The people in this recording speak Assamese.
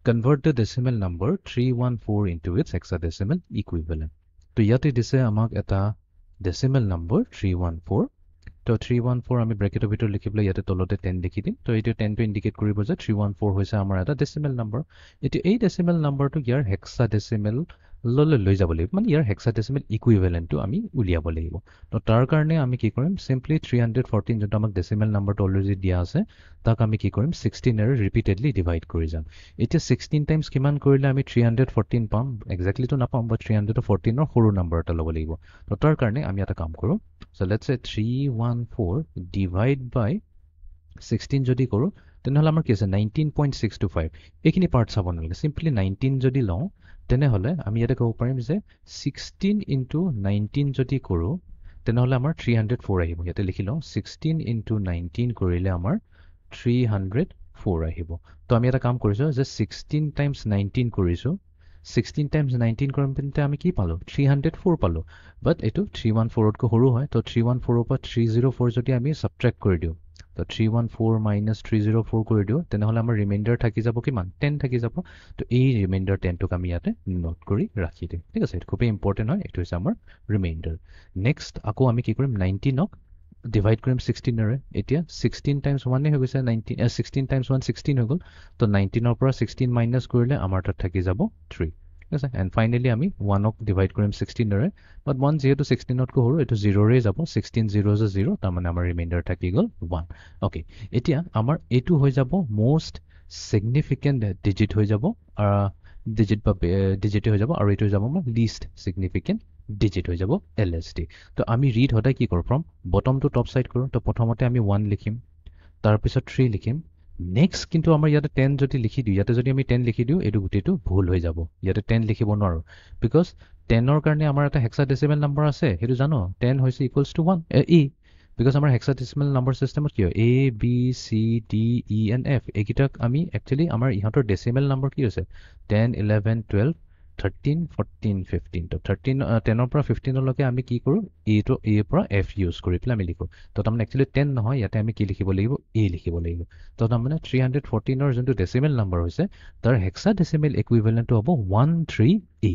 convert the decimal number 314 into its hexadecimal equivalent. তো ইয়াতে দিছে আমাক এটা decimal number 314. তো 314 আমি ব্ৰেকেটৰ ভিতৰত লিখিবলৈ ইয়াতে তলতে 10 লিখি দিম। তো এইটো 10 টো ইন্ডিকেট কৰিব যে 314 হৈছে আমাৰ এটা decimal number. এতিয়া এই decimal numberটো ইয়াৰ hexadecimal লৈ যাব লাগিব, মানে ইয়াৰ hexadecimal equivalentটো আমি উলিয়াব লাগিব। তো তাৰ কাৰণে আমি কি কৰিম, simply 314 যোনটো আমাক decimal numberটো অলৰেডি দিয়া আছে তাক আমি কি কৰিম 16 এৰে ৰিপিটেডলি ডিভাইড কৰি যাম। এতিয়া 16 টাইমছ কিমান কৰিলে আমি 314 পাম, এক্সাক্টলিটো নাপাম, বাট 314 ৰ সৰু নাম্বাৰ এটা ল'ব লাগিব। তো তাৰ কাৰণে আমি এটা কাম কৰোঁ। So let's say 314 divide by 16 যদি কৰোঁ তেনেহ'লে আমাৰ কি আছে 19.625। এইখিনি পাৰ্ট চাব নালাগে, চিম্পলি 19 যদি লওঁ তেনেহ'লে আমি ইয়াতে ক'ব পাৰিম যে 16 into 19 যদি কৰোঁ তেনেহ'লে আমাৰ 304 আহিব। ইয়াতে লিখি লওঁ 16 into 19 কৰিলে আমাৰ 304 আহিব। তো আমি এটা কাম কৰিছোঁ যে 16 times 19 কৰিছোঁ, 16 times 19 কৰিম তেন্তে আমি কি পালোঁ 304 পালোঁ। বাট এইটো 314তকৈ সৰু হয়। তো 314ৰ পৰা 304 যদি আমি ছাবট্ৰেক্ট কৰি দিওঁ, তো 314 minus 304 কৰি দিওঁ তেনেহ'লে আমাৰ ৰিমাইণ্ডাৰ থাকি যাব কিমান 10 থাকি যাব। তো এই ৰিমাইণ্ডাৰ 10টোক আমি ইয়াতে নোট কৰি ৰাখি দিম। ঠিক আছে, এইটো খুবেই ইম্পৰ্টেণ্ট হয়। এইটো হৈছে আমাৰ ৰিমাইণ্ডাৰ। নেক্সট আকৌ আমি কি কৰিম 19ক ডিভাইড কৰিম 16ৰে। এতিয়া 16 times 1 হৈ গৈছে 16 times 1 16 হৈ গ'ল। তো 19ৰ পৰা 16 মাইনাছ কৰিলে আমাৰ তাত থাকি যাব 3। ঠিক আছে, এণ্ড ফাইনেলি আমি 1ক ডিভাইড কৰিম 16ৰে, বাট 1 যিহেতু 16তকৈ সৰু এইটো 0ৰে যাব, 16 0 যে 0, তাৰমানে আমাৰ ৰিমাইণ্ডাৰ থাকি গ'ল 1। অ'কে, এতিয়া আমাৰ এইটো হৈ যাব মষ্ট ছিগনিফিকেণ্ট ডিজিট হৈ যাব, ডিজিট হৈ যাব, আৰু এইটো হৈ যাব আমাৰ লিষ্ট ছিগনিফিকেণ্ট ডিজিট হৈ যাব LSD। তো আমি ৰিড সদায় কি কৰোঁ from bottom to top side কৰোঁ। তো প্ৰথমতে আমি 1 লিখিম, তাৰপিছত 3 লিখিম। নেক্সট কিন্তু আমাৰ ইয়াতে 10 যদি লিখি দিওঁ, ইয়াতে যদি আমি 10 লিখি দিওঁ এইটো গোটেইটো ভুল হৈ যাব। ইয়াতে 10 লিখিব নোৱাৰোঁ, বিকজ 10ৰ কাৰণে আমাৰ এটা হেক্সাডেচিমেল নাম্বাৰ আছে, সেইটো জানো 10 হৈছে ইকুৱেলছ টু 1 বিকজ আমাৰ হেক্সাডেচিমেল নাম্বাৰ চিষ্টেমত কি হয় ABCDENF এইকেইটাক আমি একচুৱেলি আমাৰ ইহঁতৰ ডেচিমেল নাম্বাৰ কি হৈছে 10 11 12 13 14 15। তো 10ৰ পৰা 15লৈকে আমি কি কৰোঁ এইটো এৰ পৰা F ইউজ কৰি পেলাই আমি লিখোঁ। তো তাৰমানে একচুৱেলি 10 নহয়, ইয়াতে আমি কি লিখিব লাগিব A লিখিব লাগিব। তো তাৰমানে 314ৰ যোনটো ডেচিমেল নাম্বাৰ হৈছে তাৰ হেক্সাডেচিমেল ইকুইভেলেণ্টটো হ'ব 13A।